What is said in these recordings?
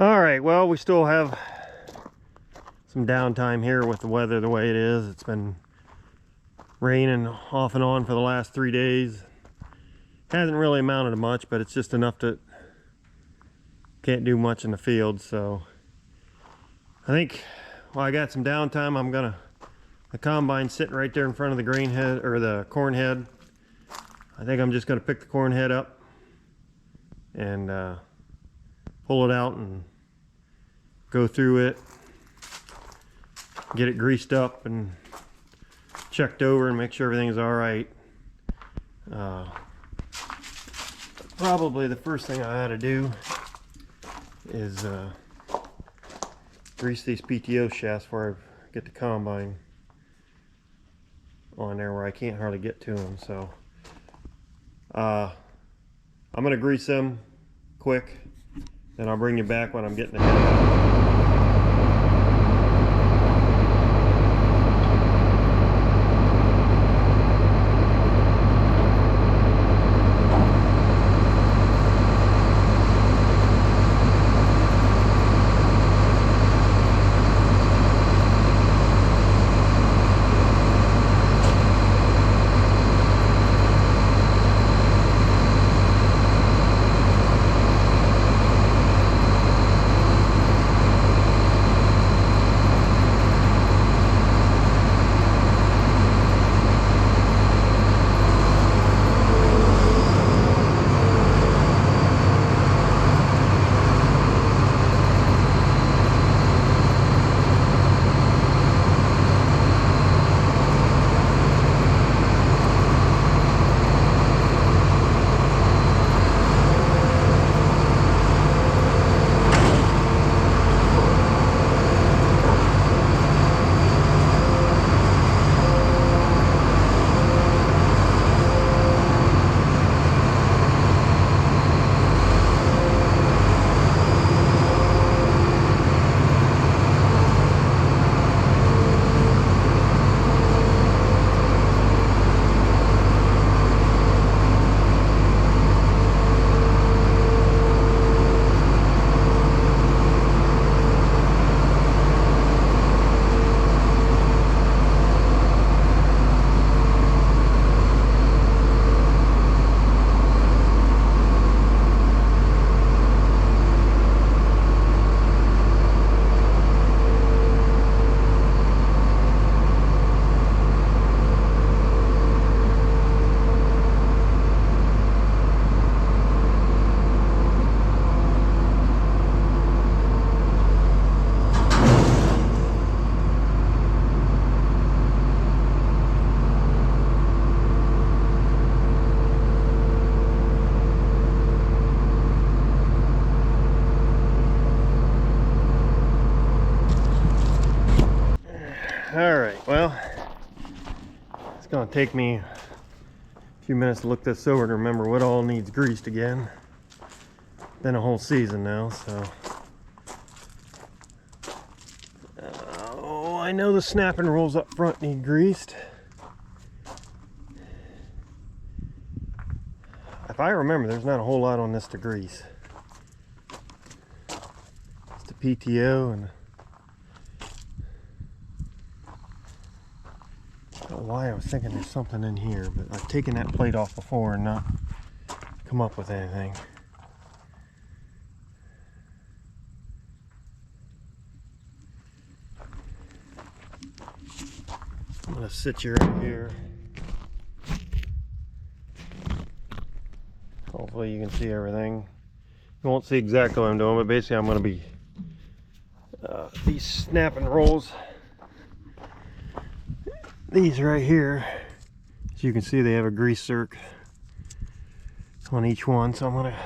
All right, well, we still have some downtime here with the weather the way it is. It's been raining off and on for the last 3 days. Hasn't really amounted to much, but it's just enough to can't do much in the field. So I think while I got some downtime, the combine's sitting right there in front of the grain head or the corn head. I think I'm just gonna pick the corn head up and pull it out and go through it, get it greased up and checked over and make sure everything's all right. Probably the first thing I ought to do is grease these PTO shafts before I get the combine on there where I can't hardly get to them. So I'm gonna grease them quick, then I'll bring you back when I'm getting the head out. Alright, well, it's going to take me a few minutes to look this over and remember what all needs greased again. Been a whole season now, so. Oh, I know the snapping rolls up front need greased. If I remember, there's not a whole lot on this to grease. It's the PTO and I don't know why I was thinking there's something in here, but I've taken that plate off before and not come up with anything. I'm gonna sit you right here. Hopefully you can see everything. You won't see exactly what I'm doing, but basically I'm gonna be these snapping rolls. These right here, as you can see, they have a grease circ on each one, so I'm gonna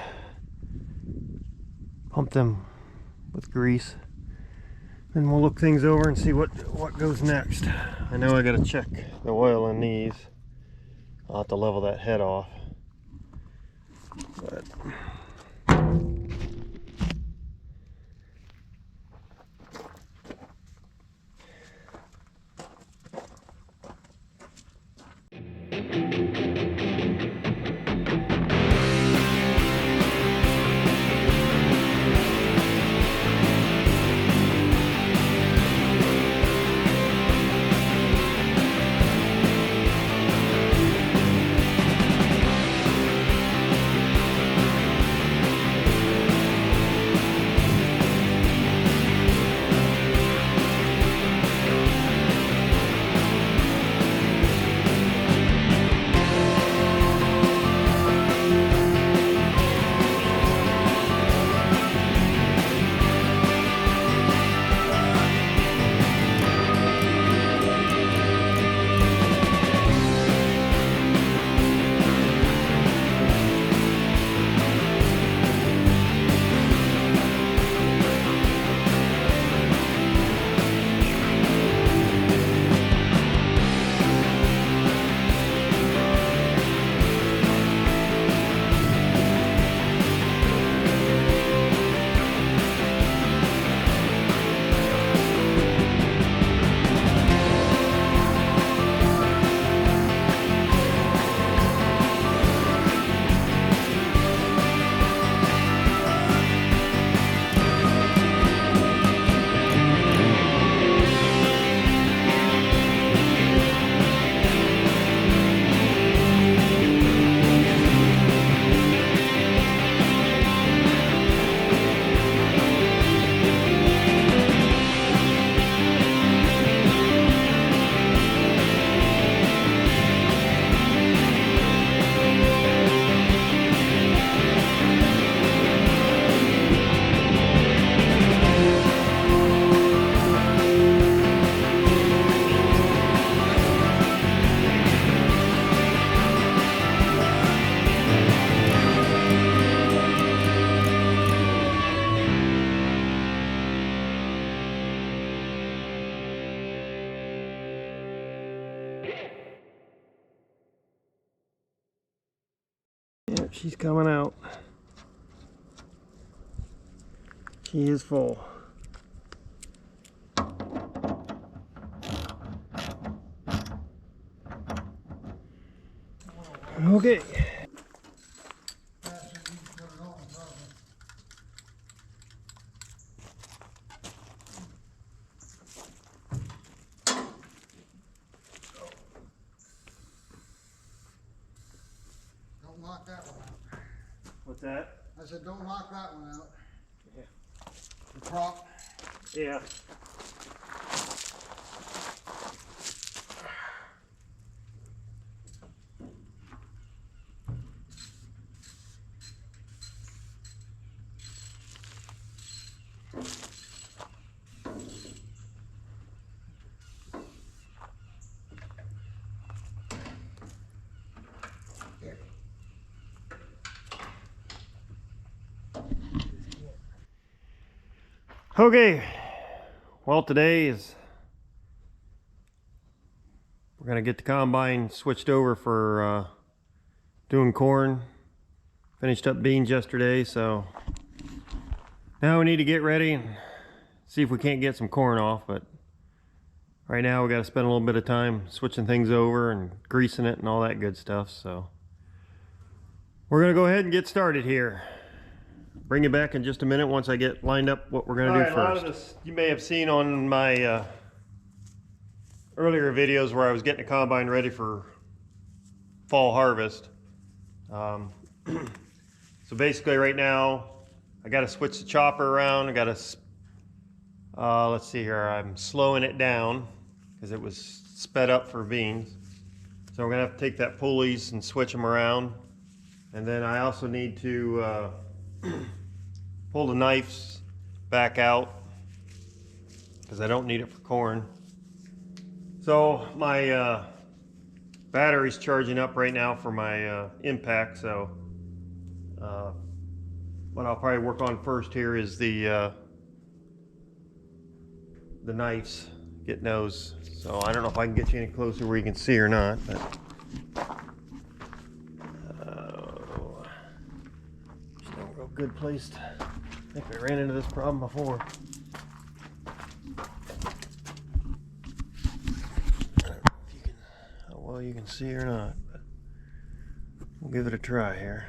pump them with grease. Then we'll look things over and see what goes next. I know I gotta check the oil in these. I'll have to level that head off. But she's coming out. She is full. Okay. Don't lock that one out. What's that? I said, don't lock that one out. Yeah. The prop. Yeah. Okay, well today is we're gonna get the combine switched over for doing corn. Finished up beans yesterday, so now we need to get ready and see if we can't get some corn off. But right now we got to spend a little bit of time switching things over and greasing it and all that good stuff. So we're gonna go ahead and get started here. Bring you back in just a minute once I get lined up what we're going to do first. A lot of this you may have seen on my earlier videos where I was getting the combine ready for fall harvest. So basically right now I got to switch the chopper around. I got to, let's see here, I'm slowing it down because it was sped up for beans. So we're going to have to take that pulleys and switch them around. And then I also need to pull the knives back out because I don't need it for corn. So my battery's charging up right now for my impact. So what I'll probably work on first here is the knives, getting those. So I don't know if I can get you any closer where you can see or not, but just no real good place. I think I ran into this problem before. I don't know if you can, how well you can see or not, but we'll give it a try here.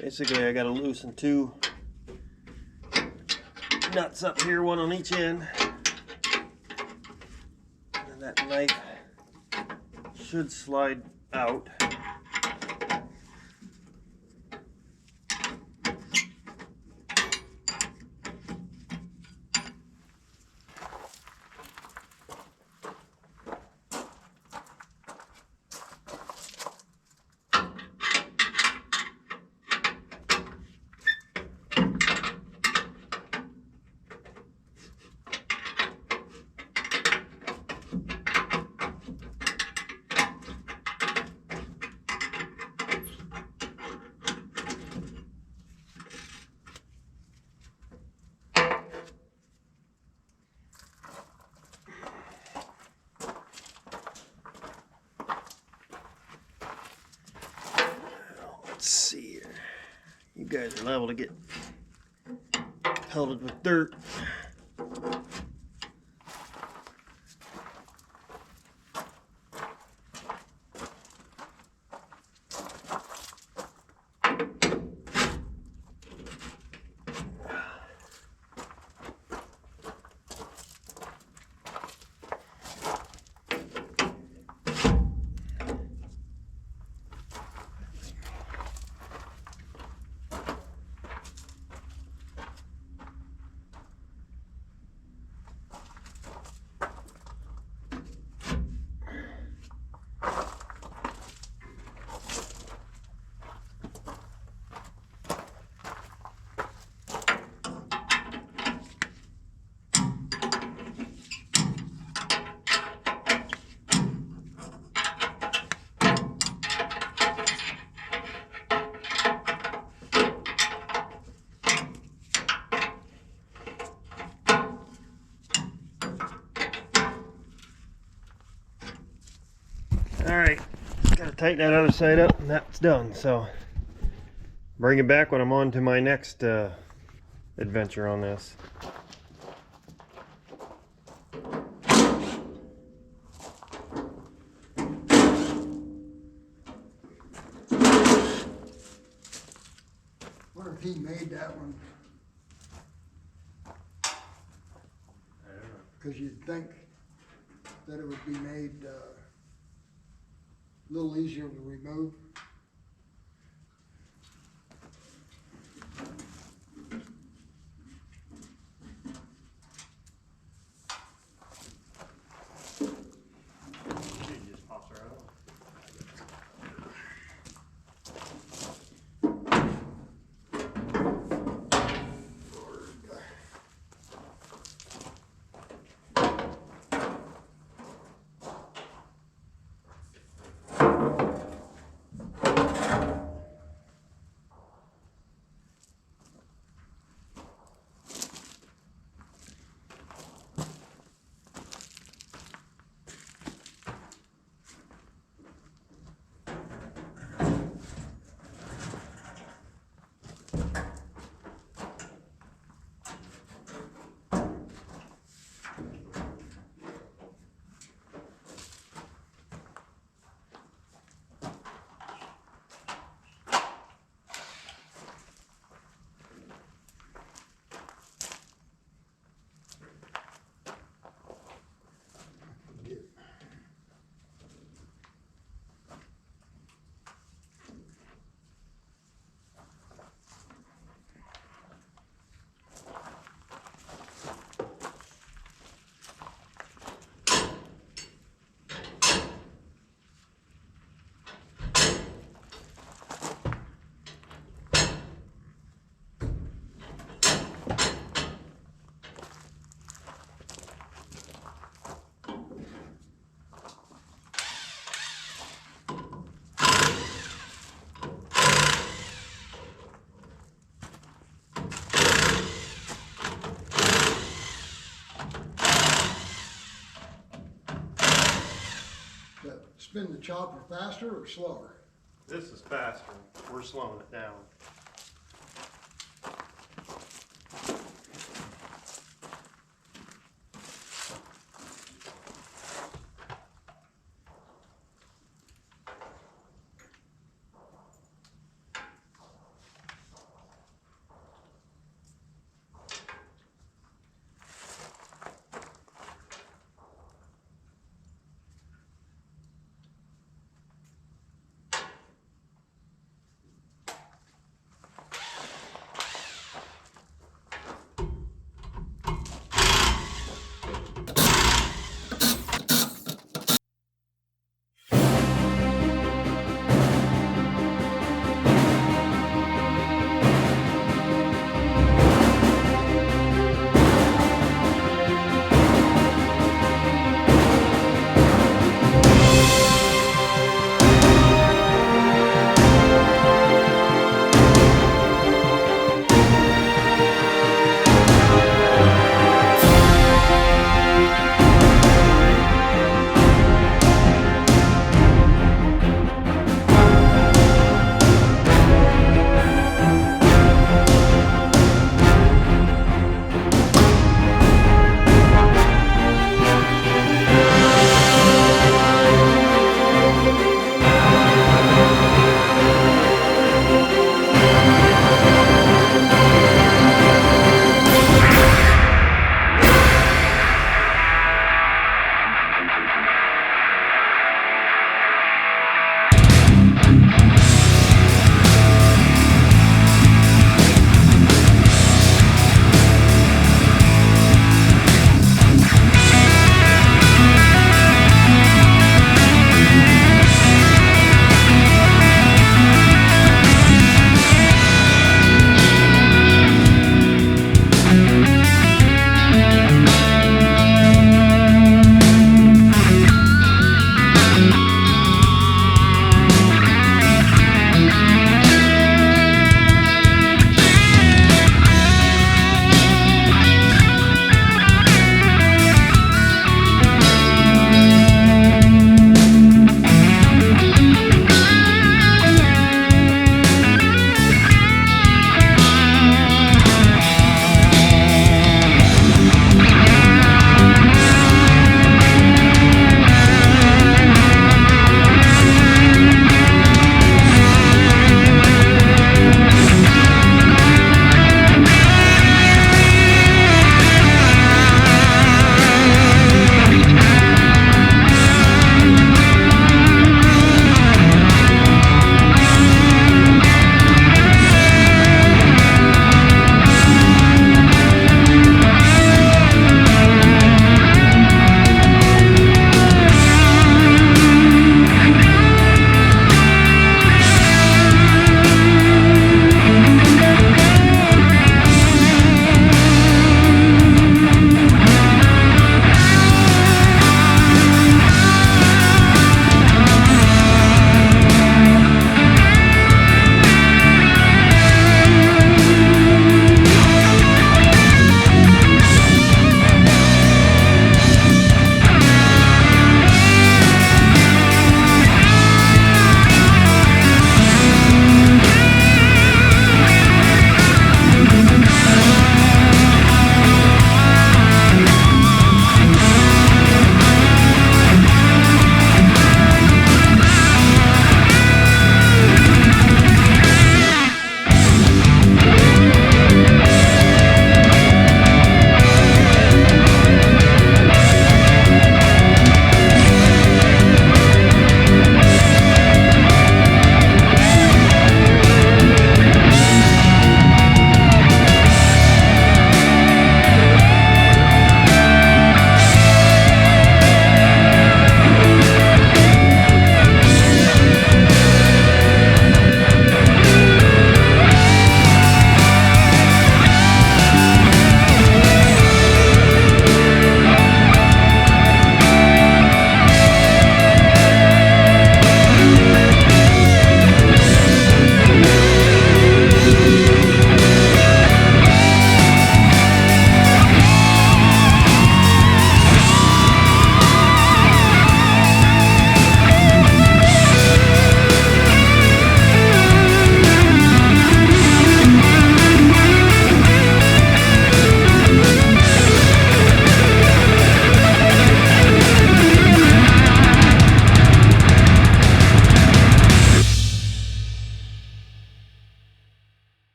Basically, I got to loosen two nuts up here, one on each end, and that knife should slide out. Let's see here. You guys are liable to get pelted with dirt. tighten that other side up, and that's done. So bring it back when I'm on to my next adventure on this. Wonder if he made that one. Because you'd think that it would be made a little easier to remove. It just pops right off. Spin the chopper faster or slower? This is faster. We're slowing it down.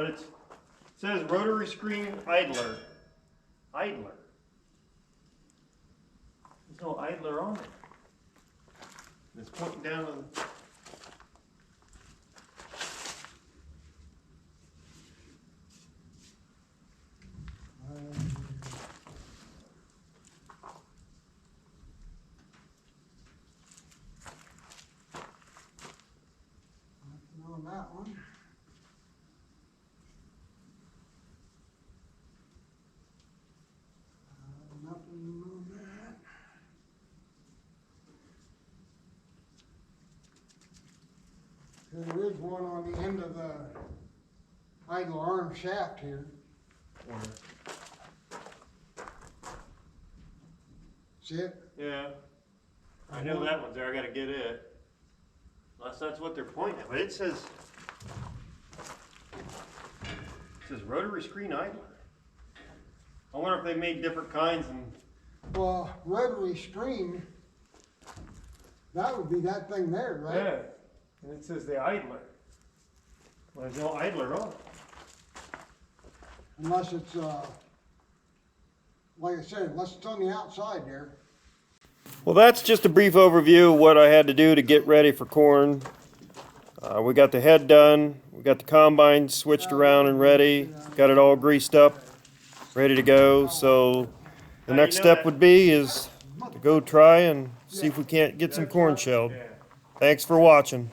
but it says rotary screen idler. Idler. There's no idler on it. It's pointing down on. Nothing on that one. Nothing on that. There is one on the end of the idle arm shaft here. See it? Yeah. I know that one's there. I gotta get it. Unless that's what they're pointing at. But it says rotary screen idler. I wonder if they made different kinds and. Well, rotary screen, that would be that thing there, right? Yeah. And it says the idler. Well, there's no idler on it. Unless it's, like I said, unless it's on the outside there. Well, that's just a brief overview of what I had to do to get ready for corn. We got the head done. We got the combine switched around and ready. Got it all greased up, ready to go. So the next step would be is to go try and see if we can't get some corn shelled. Thanks for watching.